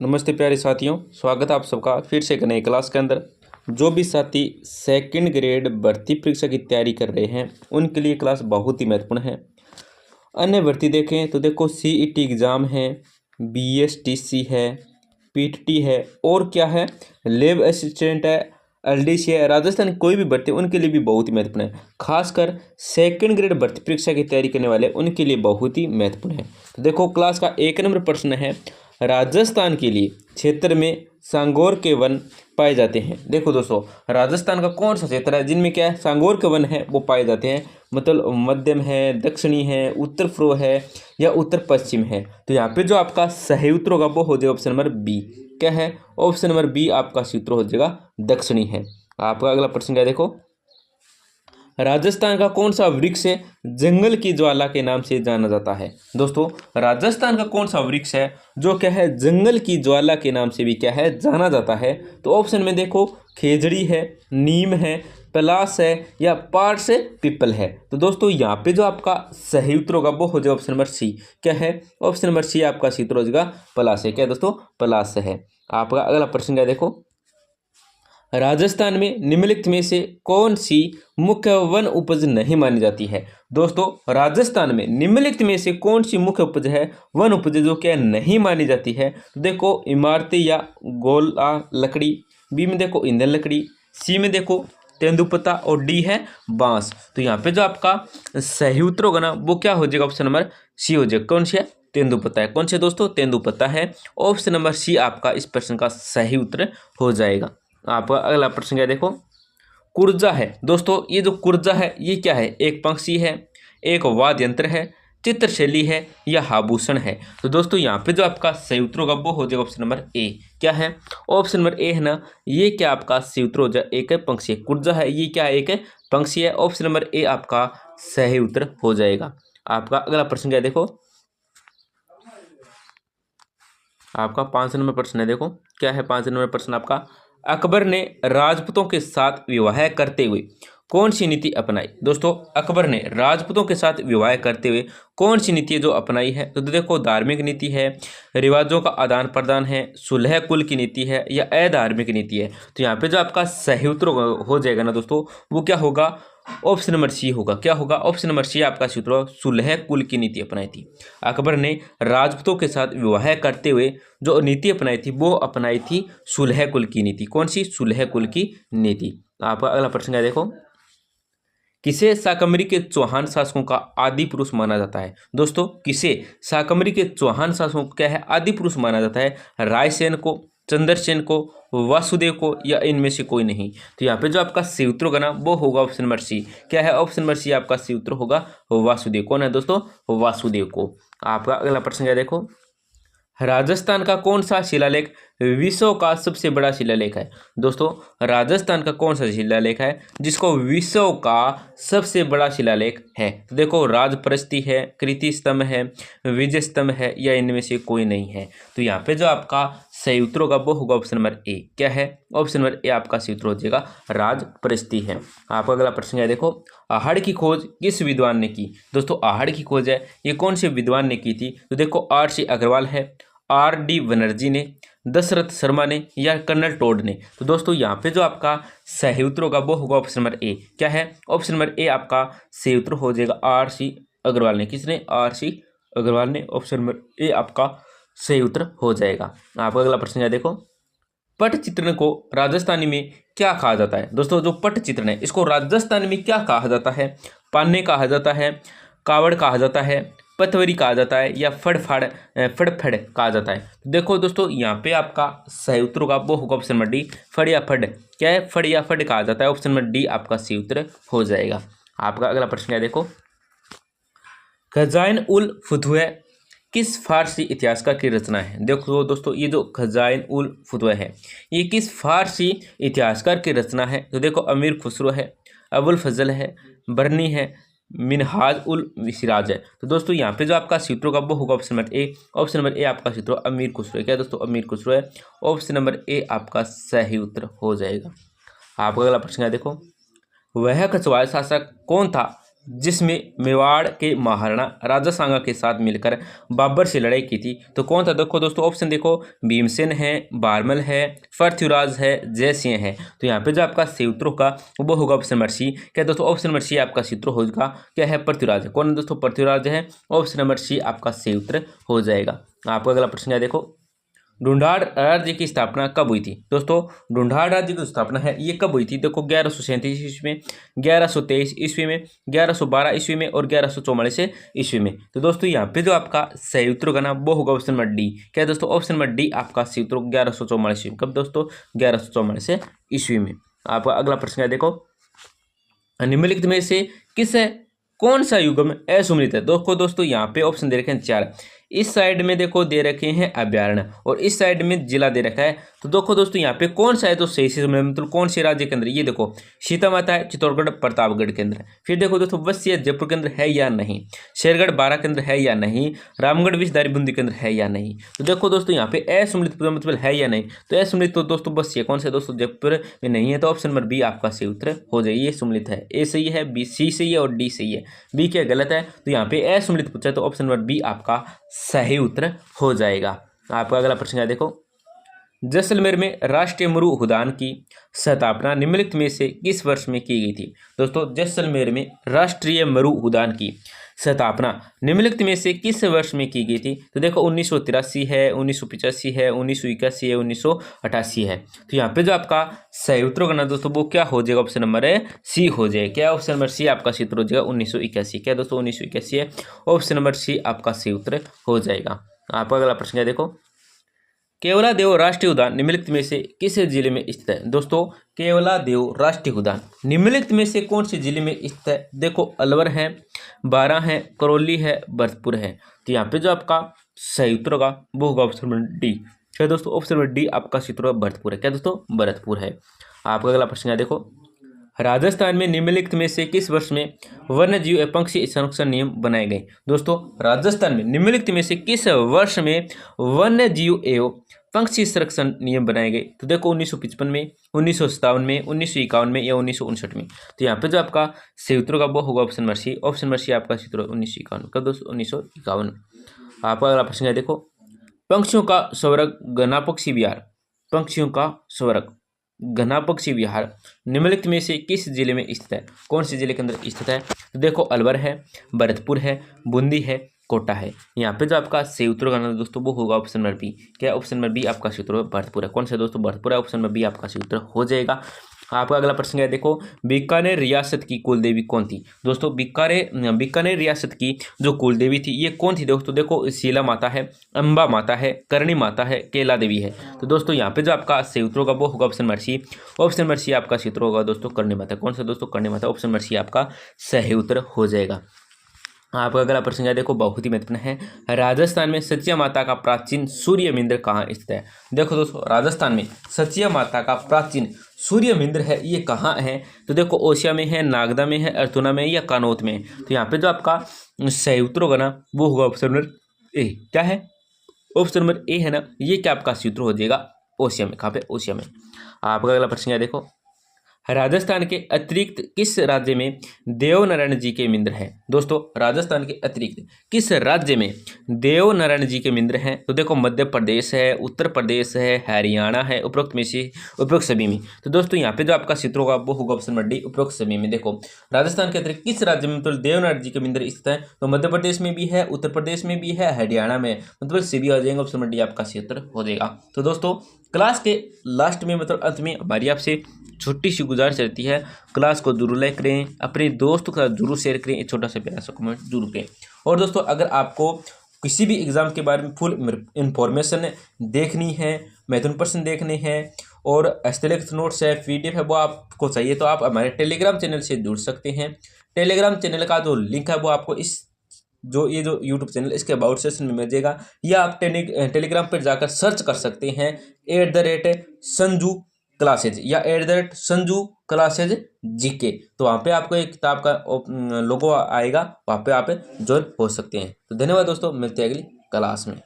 नमस्ते प्यारे साथियों, स्वागत है आप सबका फिर से एक नई क्लास के अंदर। जो भी साथी सेकंड ग्रेड भर्ती परीक्षा की तैयारी कर रहे हैं उनके लिए क्लास बहुत ही महत्वपूर्ण है। अन्य भर्ती देखें तो देखो सीईटी एग्ज़ाम है, बीएसटीसी है, पीटीटी है और क्या है, लैब असिस्टेंट है, एलडीसी है, राजस्थान की कोई भी भर्ती उनके लिए भी बहुत ही महत्वपूर्ण है। खासकर सेकंड ग्रेड भर्ती परीक्षा की तैयारी करने वाले उनके लिए बहुत ही महत्वपूर्ण है। तो देखो क्लास का 1 नंबर प्रश्न है, राजस्थान के लिए क्षेत्र में सांगोर के वन पाए जाते हैं। देखो दोस्तों, राजस्थान का कौन सा क्षेत्र है जिनमें क्या है सांगोर के वन है वो पाए जाते हैं, मतलब मध्यम है, दक्षिणी है, उत्तर पूर्व है या उत्तर पश्चिम है। तो यहाँ पे जो आपका सही उत्तर होगा वो हो जाएगा ऑप्शन नंबर बी। क्या है? ऑप्शन नंबर बी आपका सूत्र हो जाएगा दक्षिणी है। आपका अगला प्रश्न क्या है, देखो राजस्थान का कौन सा वृक्ष है जंगल की ज्वाला के नाम से जाना जाता है। दोस्तों, राजस्थान का कौन सा वृक्ष है जो क्या है जंगल की ज्वाला के नाम से भी क्या है जाना जाता है। तो ऑप्शन में देखो खेजड़ी है, नीम है, पलास है या पार्स है, पीपल है। तो दोस्तों यहाँ पे जो आपका सही उत्तर होगा वो हो जाएगा ऑप्शन नंबर सी। क्या है? ऑप्शन नंबर सी आपका सूत्र हो जाएगा पलास है। क्या दोस्तों? पलास है। आपका अगला प्रश्न क्या है, देखो राजस्थान में निम्नलिखित में से कौन सी मुख्य वन उपज नहीं मानी जाती है। दोस्तों, राजस्थान में निम्नलिखित में से कौन सी मुख्य उपज है, वन उपज जो क्या नहीं मानी जाती है। तो देखो इमारती या गोला लकड़ी, बी में देखो ईंधन लकड़ी, सी में देखो तेंदुपत्ता और डी है बांस। तो यहाँ पे जो आपका सही उत्तर होगा ना वो क्या हो जाएगा, ऑप्शन नंबर सी हो जाएगा। कौन सी है? तेंदुपत्ता है। कौन से दोस्तों? तेंदुपत्ता है। ऑप्शन नंबर सी आपका इस प्रश्न का सही उत्तर हो जाएगा। आपका अगला प्रश्न क्या है, देखो कुर्जा है। दोस्तों ये जो कुर्जा है ये क्या है, एक पंक्षी है, एक वाद्य यंत्र है, चित्रशैली है या आभूषण है। तो दोस्तों यहाँ पे जो आपका सही उत्तर होगा वो हो जाएगा ऑप्शन नंबर ए। क्या है? ऑप्शन नंबर ए है ना, ये क्या आपका सही उत्तर हो जाए, एक है पंक्षी है, कुर्जा है ये क्या है, एक है पंक्षी है। ऑप्शन नंबर ए आपका सही उत्तर हो जाएगा। आपका अगला प्रश्न क्या है, देखो आपका 5 नंबर प्रश्न है। देखो क्या है 5 नंबर प्रश्न आपका, अकबर ने राजपूतों के साथ विवाह करते हुए कौन सी नीति अपनाई। दोस्तों, अकबर ने राजपूतों के साथ विवाह करते हुए कौन सी नीति जो अपनाई है। तो देखो धार्मिक नीति है, रिवाजों का आदान प्रदान है, सुलह कुल की नीति है या अधार्मिक नीति है। तो यहाँ पे जो आपका सही उत्तर हो जाएगा ना दोस्तों वो क्या होगा, ऑप्शन नंबर सी होगा। क्या होगा? ऑप्शन नंबर सी आपका सूत्र सुलह कुल की नीति अपनाई थी। अकबर ने राजपूतों के साथ विवाह करते हुए जो नीति अपनाई थी वो अपनाई थी सुलह कुल की नीति। कौन सी? सुलह कुल की नीति। आपका अगला प्रश्न है, देखो किसे शाकंभरी के चौहान शासकों का आदि पुरुष माना जाता है। दोस्तों, किसे शाकंभरी के चौहान शासकों को क्या है आदि पुरुष माना जाता है, रायसेन को, चंद्रसेन को, वासुदेव को या इनमें से कोई नहीं। तो यहाँ पे जो आपका सही उत्तर होगा ना वो होगा ऑप्शन नंबर सी। क्या है? ऑप्शन नंबर सी आपका सही उत्तर होगा वासुदेव। कौन है दोस्तों? वासुदेव को। आपका अगला प्रश्न क्या है, देखो राजस्थान का कौन सा शिलालेख विश्व का सबसे बड़ा शिलालेख है। दोस्तों, राजस्थान का कौन सा शिलालेख है जिसको विश्व का सबसे बड़ा शिलालेख है। तो देखो राजप्रस्ती है, कृति स्तंभ है, विजय स्तंभ है या इनमें से कोई नहीं है। तो यहाँ पे जो आपका सही उत्तर होगा वो होगा ऑप्शन नंबर ए। क्या है? ऑप्शन नंबर ए आपका सही उत्तर हो जाएगा राजप्रस्ती है। आपका अगला प्रश्न है, देखो आहड़ की खोज किस विद्वान ने की। दोस्तों, आहड़ की खोज है ये कौन से विद्वान ने की थी। तो देखो R.C. अग्रवाल है, R.D. बनर्जी ने, दशरथ शर्मा ने या कर्नल टोड ने। तो दोस्तों यहाँ पे जो आपका सही उत्तर होगा वो होगा ऑप्शन नंबर ए। क्या है? ऑप्शन नंबर ए आपका सही उत्तर हो जाएगा R.C. अग्रवाल ने। किसने? R.C. अग्रवाल ने। ऑप्शन नंबर ए आपका सही उत्तर हो जाएगा। आपका अगला प्रश्न है, देखो पटचित्रण को राजस्थानी में क्या कहा जाता है। दोस्तों, जो पटचित्रण है इसको राजस्थानी में क्या कहा जाता है, पान्ने कहा जाता है, कावड़ कहा जाता है, पथवरी कहा जाता है या फड़फड़ फड़फड़ कहा जाता है। देखो दोस्तों यहाँ पे आपका सही उत्तर होगा वो होगा ऑप्शन नंबर डी, फड़ या फड़। क्या है? फड़ या फड़ कहा जाता है। ऑप्शन नंबर डी आपका सही उत्तर हो जाएगा। आपका अगला प्रश्न है, देखो खजाइन उल फुतुह किस फारसी इतिहासकार की रचना है। देखो दोस्तों ये जो खजाइन उल फुतुह है ये किस फारसी इतिहासकार की रचना है। तो देखो अमीर खुसरो है, अबुल फजल है, बरनी है, मिनहाज उल सिराज है। तो दोस्तों यहाँ पे जो आपका सूत्र होगा वो होगा option number A. Option number A आपका सूत्र अमीर खुसरो है। क्या दोस्तों? अमीर खुसरो है। ऑप्शन नंबर ए आपका सही उत्तर हो जाएगा। आपका अगला प्रश्न है, देखो वह कछवाहा शासक कौन था जिसमें मेवाड़ के महाराणा राजा सांगा के साथ मिलकर बाबर से लड़ाई की थी। तो कौन था? देखो दोस्तों, ऑप्शन देखो, भीमसेन है, बारमल है, पृथ्वीराज है, जयसिंह है। तो यहाँ पे जो आपका सही उत्तर होगा वो होगा ऑप्शन नंबर सी। क्या दोस्तों? ऑप्शन नंबर सी आपका सही उत्तर होगा। क्या है? पृथ्वीराज है। कौन है दोस्तों? पृथ्वीराज है। ऑप्शन नंबर सी आपका सही उत्तर हो जाएगा। आपका अगला प्रश्न है, देखो, ढूंढाड़ राज्य की स्थापना कब हुई थी? दोस्तों, ढूंढाड़ राज्य की स्थापना है ये कब हुई थी? देखो, 1137 ईस्वी में, 1123 ईस्वी में, 1112 ईस्वी में और 1144 ईस्वी में। तो दोस्तों यहाँ पे जो आपका सही उत्तर होगा ना वो होगा ऑप्शन नंबर डी। क्या दोस्तों? ऑप्शन नंबर डी आपका सही उत्तर 1144 ईस्वी में। कब दोस्तों? 1144 ईस्वी में। आपका अगला प्रश्न है, देखो, निम्नलिखित में से किस कौन सा युग्म असुमेलित है? दोस्तों यहाँ पे ऑप्शन दे रखे हैं 4। इस साइड में देखो दे रखे हैं अभ्यारण्य और इस साइड में जिला दे रखा है। तो देखो दोस्तों यहाँ पे कौन सा है तो सही से मतलब कौन से राज्य के अंदर? ये देखो, सीता माता है चित्तौड़गढ़ प्रतापगढ़ के अंदर। फिर देखो दोस्तों, वत्स जयपुर के अंदर है या नहीं, शेरगढ़ बारां के अंदर है या नहीं, रामगढ़ विषधारी बूंदी के अंदर है या नहीं। तो देखो दोस्तों यहाँ पे असुमेलित मतलब है या नहीं। तो असुमेलित तो दोस्तों बस ये कौन सा दोस्तों? जयपुर में नहीं है। तो ऑप्शन नंबर बी आपका सही उत्तर हो जाए। ये सुमेलित है। ए सही है, बी सी सही है और डी सही है। बी क्या गलत है? तो यहाँ पे असुमेलित पूछा है तो ऑप्शन नंबर बी आपका सही उत्तर हो जाएगा। आपका अगला प्रश्न है, देखो, जैसलमेर में राष्ट्रीय मरु उद्यान की स्थापना निम्नलिखित में से किस वर्ष में की गई थी? दोस्तों, जैसलमेर में राष्ट्रीय मरु उद्यान की स्थापना निम्नलिखित में से किस वर्ष में की गई थी? तो देखो, 1983 है, 1985 है, 1981 है, 1988 है। तो यहाँ पे जो आपका सही उत्तर होगा ना दोस्तों वो क्या हो जाएगा? ऑप्शन नंबर सी हो जाएगा। क्या? ऑप्शन नंबर सी आपका सही उत्तर हो जाएगा 1981। क्या दोस्तों? 1981 है। ऑप्शन नंबर सी आपका सही उत्तर हो जाएगा। आपका अगला प्रश्न है, देखो, केवलादेव राष्ट्रीय उद्यान निम्नलिखित में से किस जिले में स्थित है? दोस्तों, केवलादेव राष्ट्रीय उद्यान निम्नलिखित में से कौन से जिले में स्थित है? देखो, अलवर है, बारां है, करौली है, भरतपुर है। तो यहाँ पे जो आपका सही उत्तर होगा वो होगा ऑप्शन नंबर डी। क्या दोस्तों? ऑप्शन नंबर डी आपका सही उत्तर भरतपुर है। क्या दोस्तों? भरतपुर है। आपका अगला प्रश्न है, देखो, राजस्थान में निम्नलिखित में से किस वर्ष में वन्यजीव एवं पक्षी संरक्षण नियम बनाए गए? दोस्तों, राजस्थान में निम्नलिखित में से किस वर्ष में वन्यजीव एवं पक्षी संरक्षण नियम बनाए गए? तो देखो, 1955 में, 1957 में, 1951 में या 1959 में। तो यहाँ पे जो आपका सही उत्तर का वो होगा option number C. Option number C आपका सही उत्तर 1951। कब दोस्तों? 1951। आपका अगला प्रश्न है, देखो, पक्षियों का स्वर्ग घना पक्षी विहार, पक्षियों का स्वर्ग घना पक्षी विहार निम्नलिखित में से किस जिले में स्थित है? कौन से जिले के अंदर स्थित है? तो देखो, अलवर है, भरतपुर है, बूंदी है, कोटा है। यहाँ पे जो आपका सही उत्तर होगा दोस्तों वो होगा ऑप्शन नंबर बी। क्या? ऑप्शन नंबर बी आपका सही उत्तर भरतपुर है। कौन सा दोस्तों? भरतपुर है। ऑप्शन नंबर बी आपका सही उत्तर हो जाएगा। आपका अगला प्रश्न है, देखो, बीकानेर रियासत की कुल देवी कौन थी? दोस्तों, बीकानेर रियासत की जो कुल देवी थी ये कौन थी? दोस्तों देखो, शीला माता है, अम्बा माता है, करणी माता है, केला देवी है। तो दोस्तों यहाँ पे जो आपका सही उत्तर होगा वो होगा option number C. Option number C आपका सही उत्तर होगा दोस्तों करणी माता। कौन सा दोस्तों? Karni Mata. Option number C आपका सही उत्तर हो जाएगा। आपका अगला प्रश्न है, देखो, बहुत ही महत्वपूर्ण है। राजस्थान में सचिया माता का प्राचीन सूर्य मंदिर कहाँ स्थित है? देखो दोस्तों, राजस्थान में सचिया माता का प्राचीन सूर्य मंदिर है ये कहाँ है? तो देखो, ओसिया में है, नागदा में है, अर्थुना में या कानौत में। तो यहाँ पे जो आपका सही उत्तर होगा ना वो होगा ऑप्शन नंबर ए। क्या है? ऑप्शन नंबर ए है ना, ये क्या आपका सही उत्तर हो जाएगा? ओसिया में। कहाँ पे? ओसिया में। आपका अगला प्रश्न है, देखो, राजस्थान के अतिरिक्त किस राज्य में देवनारायण जी के मंदिर हैं? दोस्तों, राजस्थान के अतिरिक्त किस राज्य में देवनारायण जी के मंदिर हैं? तो देखो, मध्य प्रदेश है, उत्तर प्रदेश है, हरियाणा है, उपरोक्त में से उपरोक्त सभी में। तो दोस्तों यहाँ पे जो आपका सूत्र होगा वो होगा ऑप्शन नंबर डी, उपरोक्त सभी में। देखो, राजस्थान के अतिरिक्त किस राज्य में मतलब देवनारायण जी के मंदिर स्थित है? तो मध्य प्रदेश में भी है, उत्तर प्रदेश में भी है, हरियाणा में, मतलब सभी आ जाएंगे। ऑप्शन नंबर डी आपका उत्तर हो जाएगा। तो दोस्तों, क्लास के लास्ट में मतलब अंत में हमारी आपसे छोटी सी गुजारिश रहती है, क्लास को जरूर लाइक करें, अपने दोस्तों के साथ जरूर शेयर करें, एक छोटा सा प्यारा सा कमेंट जरूर करें। और दोस्तों, अगर आपको किसी भी एग्जाम के बारे में फुल इंफॉर्मेशन देखनी है, महत्वपूर्ण प्रश्न देखने हैं और हस्तलिखित नोट्स है, PDF है, वो आपको चाहिए तो आप हमारे टेलीग्राम चैनल से जुड़ सकते हैं। टेलीग्राम चैनल का जो लिंक है वो आपको इस जो यूट्यूब चैनल इसके अबाउट सेक्शन में मिल जाएगा, या आप टेलीग्राम पर जाकर सर्च कर सकते हैं @संजू क्लासेज या @संजू क्लासेज GK। तो वहाँ पे आपको एक किताब का लोगो आएगा, वहाँ पे आप ज्वाइन हो सकते हैं। तो धन्यवाद दोस्तों, मिलते हैं अगली क्लास में।